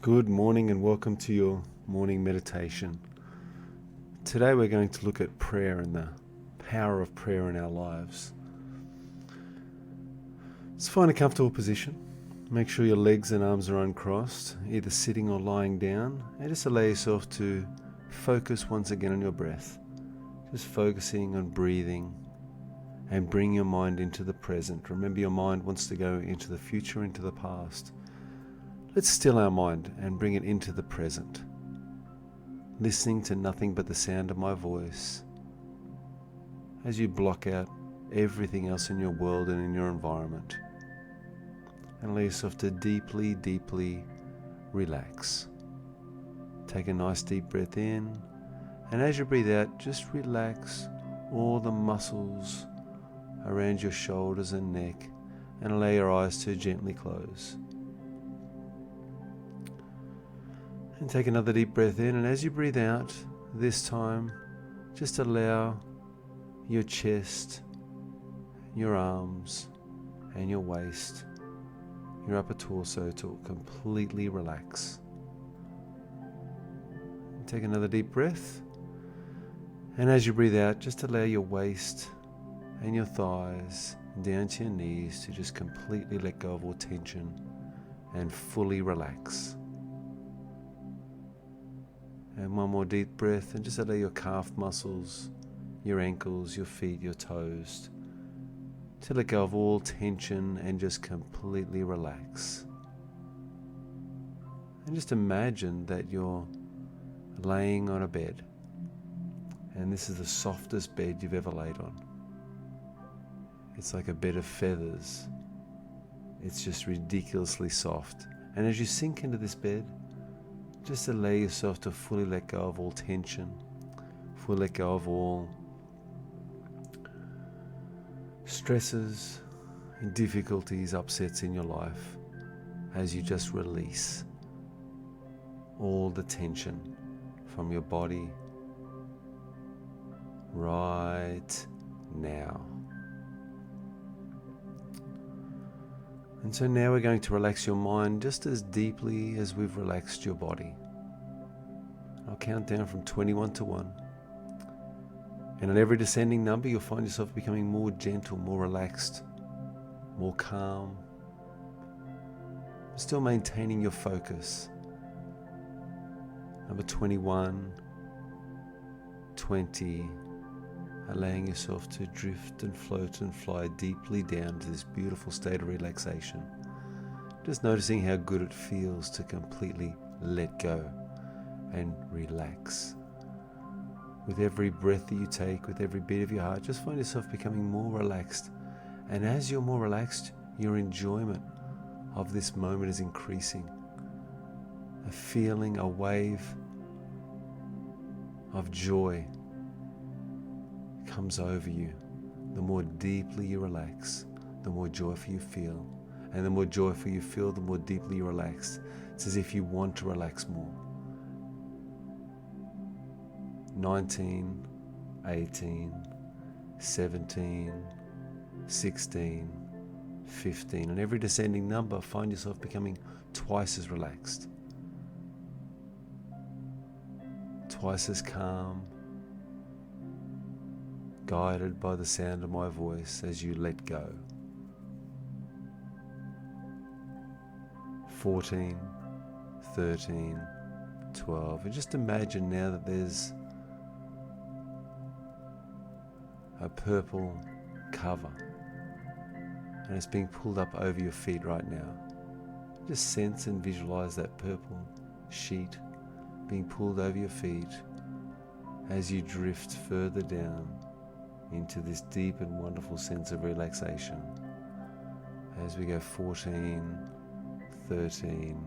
Good morning and welcome to your morning meditation. Today we're going to look at prayer and the power of prayer in our lives. Let's find a comfortable position. Make sure your legs and arms are uncrossed, either sitting or lying down, and just allow yourself to focus once again on your breath. Just focusing on breathing and bring your mind into the present. Remember, your mind wants to go into the future, into the past. Let's still our mind and bring it into the present, listening to nothing but the sound of my voice as you block out everything else in your world and in your environment, and allow yourself to deeply, deeply relax. Take a nice deep breath in, and as you breathe out, just relax all the muscles around your shoulders and neck, and allow your eyes to gently close. And take another deep breath in, and as you breathe out, this time, just allow your chest, your arms, and your waist, your upper torso to completely relax. And take another deep breath, and as you breathe out, just allow your waist and your thighs down to your knees to just completely let go of all tension and fully relax. And one more deep breath, and just allow your calf muscles, your ankles, your feet, your toes to let go of all tension and just completely relax. And just imagine that you're laying on a bed, and this is the softest bed you've ever laid on. It's like a bed of feathers. It's just ridiculously soft. And as you sink into this bed, just allow yourself to fully let go of all tension, fully let go of all stresses, difficulties, upsets in your life, as you just release all the tension from your body right now. And so now we're going to relax your mind just as deeply as we've relaxed your body. I'll count down from 21 to 1. And on every descending number, you'll find yourself becoming more gentle, more relaxed, more calm, still maintaining your focus. Number 21, 20, allowing yourself to drift and float and fly deeply down to this beautiful state of relaxation. Just noticing how good it feels to completely let go and relax. With every breath that you take, with every beat of your heart, just find yourself becoming more relaxed. And as you're more relaxed, your enjoyment of this moment is increasing. A feeling, a wave of joy comes over you. The more deeply you relax, the more joyful you feel. And the more joyful you feel, the more deeply you relax. It's as if you want to relax more. 19, 18, 17, 16, 15. On every descending number, find yourself becoming twice as relaxed, twice as calm, guided by the sound of my voice as you let go. 14, 13, 12. And just imagine now that there's a purple cover and it's being pulled up over your feet right now. Just sense and visualize that purple sheet being pulled over your feet as you drift further down into this deep and wonderful sense of relaxation. As we go 14, 13,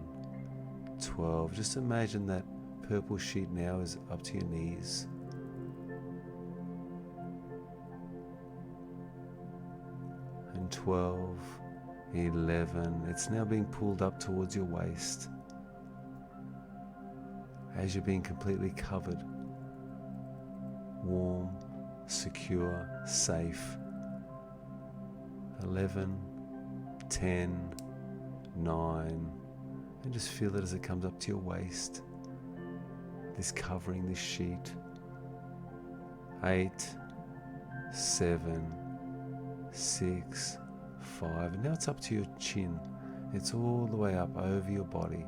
12, just imagine that purple sheet now is up to your knees. And 12, 11, it's now being pulled up towards your waist as you're being completely covered, warm, secure, safe. 11, 10, 9, And just feel it as it comes up to your waist. This covering, this sheet. 8, 7, 6, 5. And now it's up to your chin. It's all the way up over your body.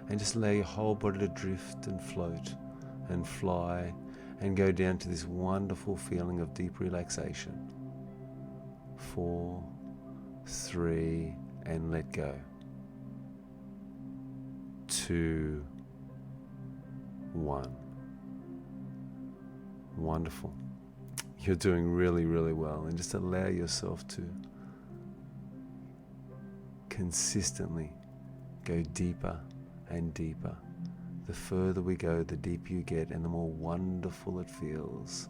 And just allow your whole body to drift and float and fly and go down to this wonderful feeling of deep relaxation. 4, 3, and let go. 2, 1. Wonderful. You're doing really, really well. And just allow yourself to consistently go deeper and deeper. The further we go, the deeper you get, and the more wonderful it feels.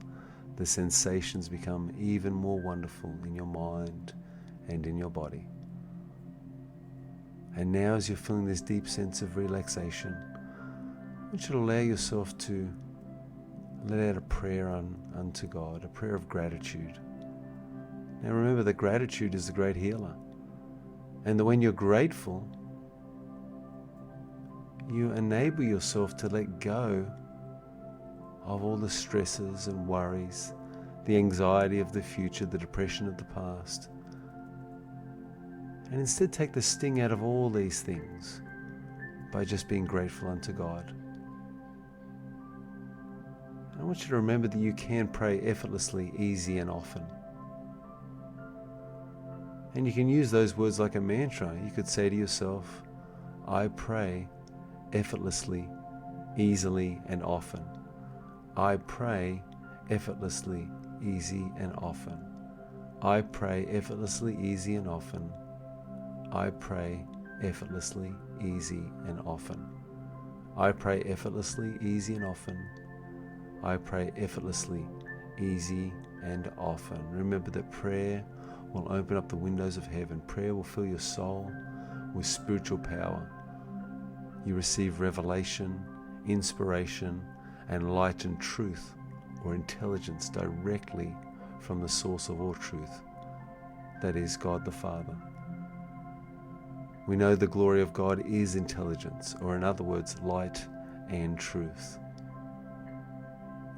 The sensations become even more wonderful in your mind and in your body. And now, as you're feeling this deep sense of relaxation, I want you to allow yourself to let out a prayer unto God, a prayer of gratitude. Now remember that gratitude is the great healer. And that when you're grateful, you enable yourself to let go of all the stresses and worries, the anxiety of the future, the depression of the past. And instead take the sting out of all these things by just being grateful unto God. And I want you to remember that you can pray effortlessly, easy and often. And you can use those words like a mantra. You could say to yourself, I pray effortlessly, easily and often. I pray effortlessly, easy and often. I pray effortlessly, easy and often. I pray effortlessly, easy and often. I pray effortlessly, easy and often. I pray effortlessly, easy and often. Remember that prayer will open up the windows of heaven. Prayer will fill your soul with spiritual power. You receive revelation, inspiration, and light and truth or intelligence directly from the source of all truth, that is God the Father. We know the glory of God is intelligence, or in other words, light and truth.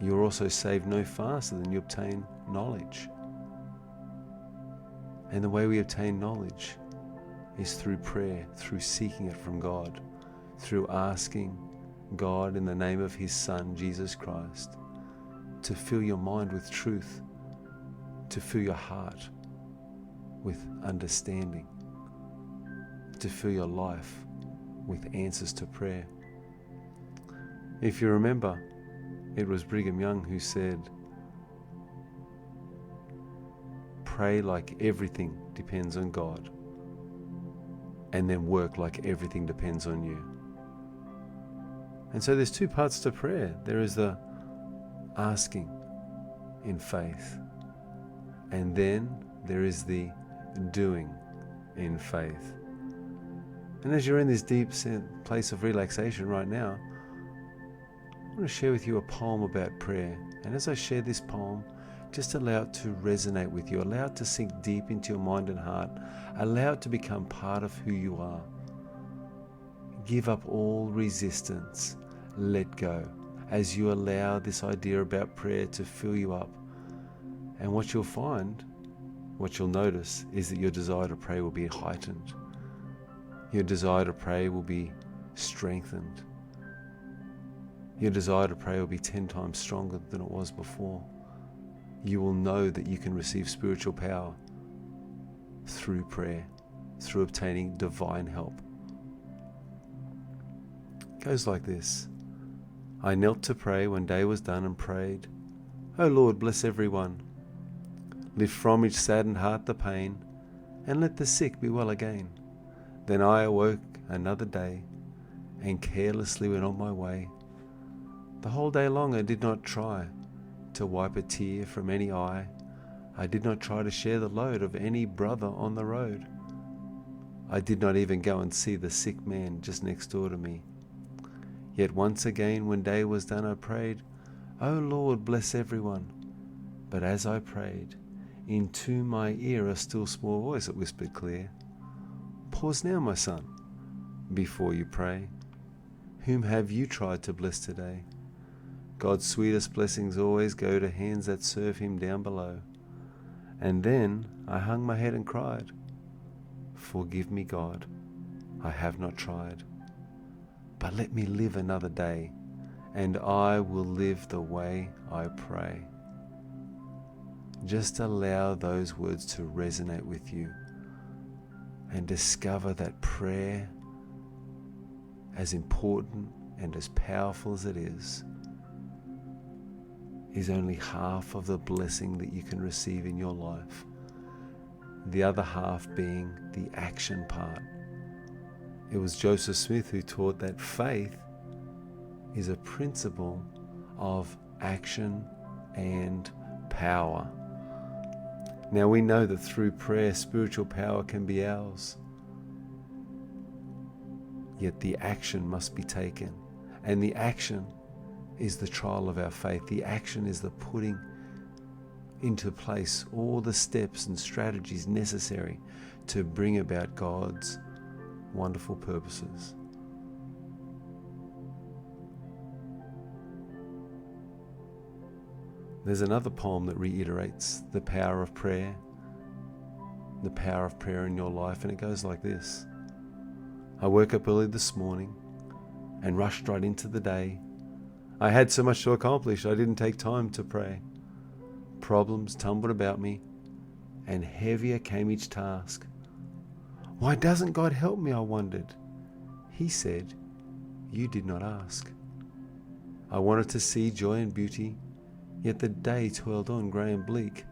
You are also saved no faster than you obtain knowledge. And the way we obtain knowledge is through prayer, through seeking it from God, through asking God in the name of His Son, Jesus Christ, to fill your mind with truth, to fill your heart with understanding, to fill your life with answers to prayer. If you remember, it was Brigham Young who said, pray like everything depends on God, and then work like everything depends on you. And so there's two parts to prayer. There is the asking in faith, and then there is the doing in faith. And as you're in this deep place of relaxation right now, I want to share with you a poem about prayer. And as I share this poem, just allow it to resonate with you. Allow it to sink deep into your mind and heart. Allow it to become part of who you are. Give up all resistance. Let go. As you allow this idea about prayer to fill you up. And what you'll find, what you'll notice, is that your desire to pray will be heightened. Your desire to pray will be strengthened. Your desire to pray will be 10 times stronger than it was before. You will know that you can receive spiritual power through prayer, through obtaining divine help. It goes like this. I knelt to pray when day was done and prayed, O Lord, bless everyone. Lift from each saddened heart the pain, and let the sick be well again. Then I awoke another day, and carelessly went on my way. The whole day long I did not try to wipe a tear from any eye. I did not try to share the load of any brother on the road. I did not even go and see the sick man just next door to me. Yet once again when day was done I prayed, O Lord, bless everyone. But as I prayed, into my ear a still small voice it whispered clear, Pause now, my son. before you pray? Whom have you tried to bless today? God's sweetest blessings always go to hands that serve him down below. And then I hung my head and cried, forgive me, God, I have not tried. But let me live another day, and I will live the way I pray. Just allow those words to resonate with you and discover that prayer, as important and as powerful as it is only half of the blessing that you can receive in your life. The other half being the action part. It was Joseph Smith who taught that faith is a principle of action and power. Now we know that through prayer, spiritual power can be ours. Yet the action must be taken. And the action is the trial of our faith. The action is the putting into place all the steps and strategies necessary to bring about God's wonderful purposes. There's another poem that reiterates the power of prayer in your life, and it goes like this. I woke up early this morning and rushed right into the day. I had so much to accomplish, I didn't take time to pray. Problems tumbled about me, and heavier came each task. Why doesn't God help me, I wondered. He said, you did not ask. I wanted to see joy and beauty, yet the day toiled on grey and bleak.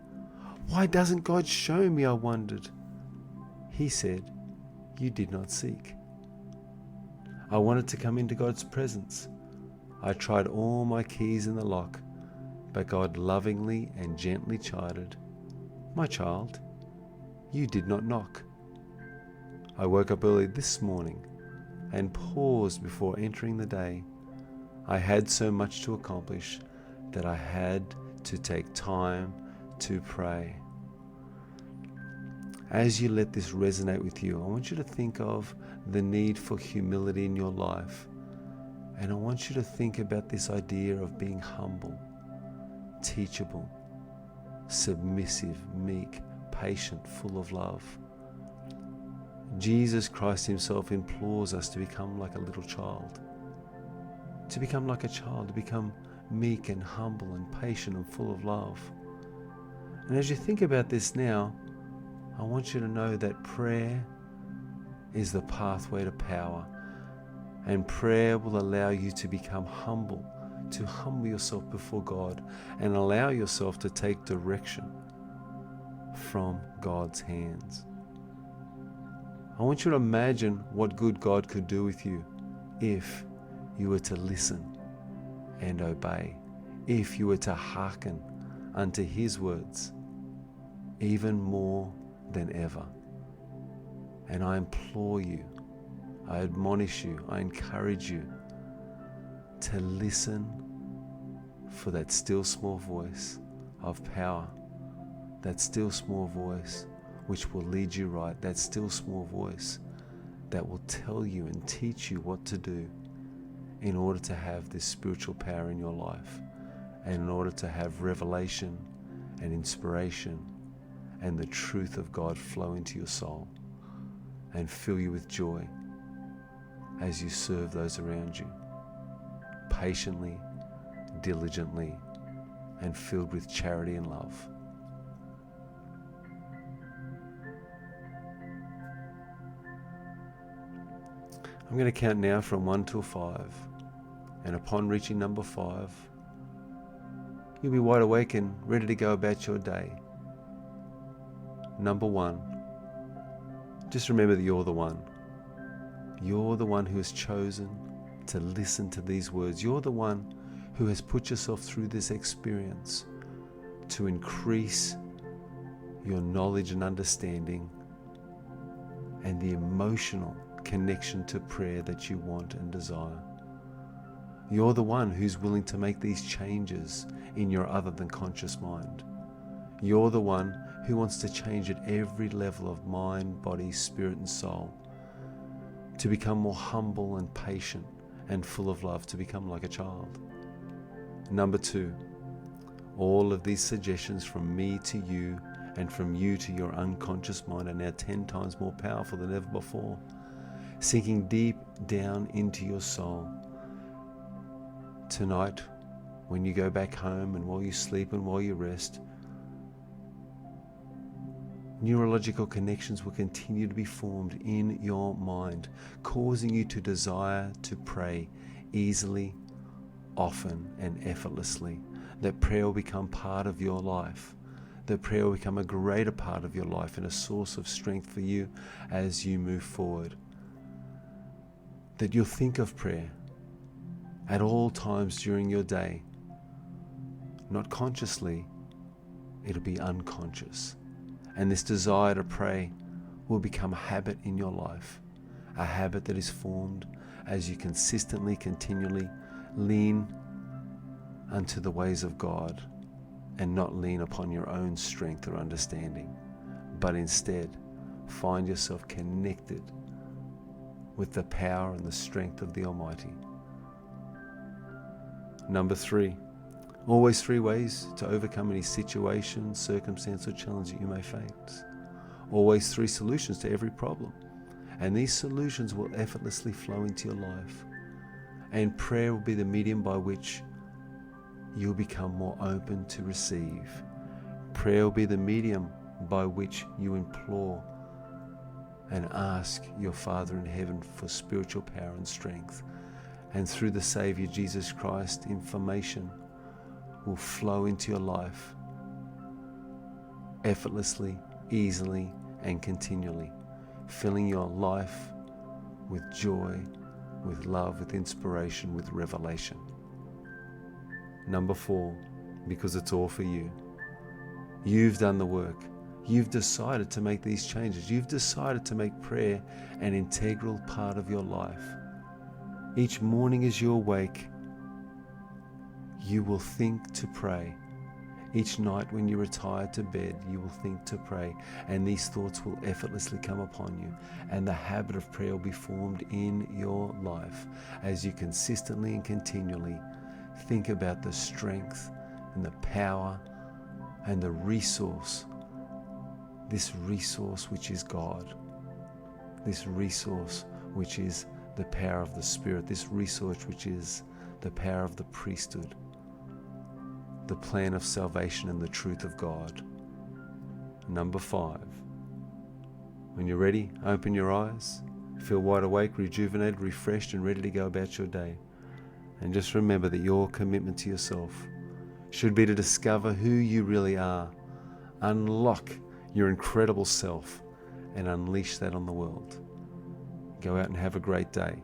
Why doesn't God show me, I wondered. He said, you did not seek. I wanted to come into God's presence. I tried all my keys in the lock, but God lovingly and gently chided, my child, you did not knock. I woke up early this morning and paused before entering the day. I had so much to accomplish that I had to take time to pray. As you let this resonate with you, I want you to think of the need for humility in your life. And I want you to think about this idea of being humble, teachable, submissive, meek, patient, full of love. Jesus Christ himself implores us to become like a little child. To become like a child, to become meek and humble and patient and full of love. And as you think about this now, I want you to know that prayer is the pathway to power. And prayer will allow you to become humble, to humble yourself before God and allow yourself to take direction from God's hands. I want you to imagine what good God could do with you if you were to listen and obey, if you were to hearken unto his words, even more than ever. And I implore you, I admonish you, I encourage you to listen for that still small voice of power, that still small voice which will lead you right, that still small voice that will tell you and teach you what to do in order to have this spiritual power in your life, and in order to have revelation and inspiration and the truth of God flow into your soul and fill you with joy as you serve those around you, patiently, diligently, and filled with charity and love. I'm going to count now from 1 till 5, and upon reaching number 5, you'll be wide awake and ready to go about your day. Number 1, just remember that you're the one. You're the one who has chosen to listen to these words. You're the one who has put yourself through this experience to increase your knowledge and understanding and the emotional connection to prayer that you want and desire. You're the one who's willing to make these changes in your other than conscious mind. You're the one who wants to change at every level of mind, body, spirit, and soul to become more humble and patient and full of love, to become like a child. Number 2, all of these suggestions from me to you and from you to your unconscious mind are now 10 times more powerful than ever before, sinking deep down into your soul. Tonight, when you go back home and while you sleep and while you rest, neurological connections will continue to be formed in your mind, causing you to desire to pray easily, often, and effortlessly. That prayer will become part of your life. That prayer will become a greater part of your life and a source of strength for you as you move forward. That you'll think of prayer at all times during your day. Not consciously, it'll be unconscious. And this desire to pray will become a habit in your life, a habit that is formed as you consistently, continually lean unto the ways of God and not lean upon your own strength or understanding, but instead find yourself connected with the power and the strength of the Almighty. Number 3, always 3 ways to overcome any situation, circumstance, or challenge that you may face. Always 3 solutions to every problem. And these solutions will effortlessly flow into your life. And prayer will be the medium by which you'll become more open to receive. Prayer will be the medium by which you implore and ask your Father in heaven for spiritual power and strength. And through the Savior Jesus Christ, information will flow into your life effortlessly, easily, and continually, filling your life with joy, with love, with inspiration, with revelation. Number 4, because it's all for you. You've done the work. You've decided to make these changes. You've decided to make prayer an integral part of your life. Each morning as you awake, you will think to pray. Each night when you retire to bed, you will think to pray, and these thoughts will effortlessly come upon you, and the habit of prayer will be formed in your life as you consistently and continually think about the strength and the power and the resource, this resource which is God, this resource which is the power of the Spirit, this resource which is the power of the priesthood, the plan of salvation and the truth of God. Number 5, when you're ready, open your eyes, feel wide awake, rejuvenated, refreshed, and ready to go about your day. And just remember that your commitment to yourself should be to discover who you really are, unlock your incredible self, and unleash that on the world. Go out and have a great day.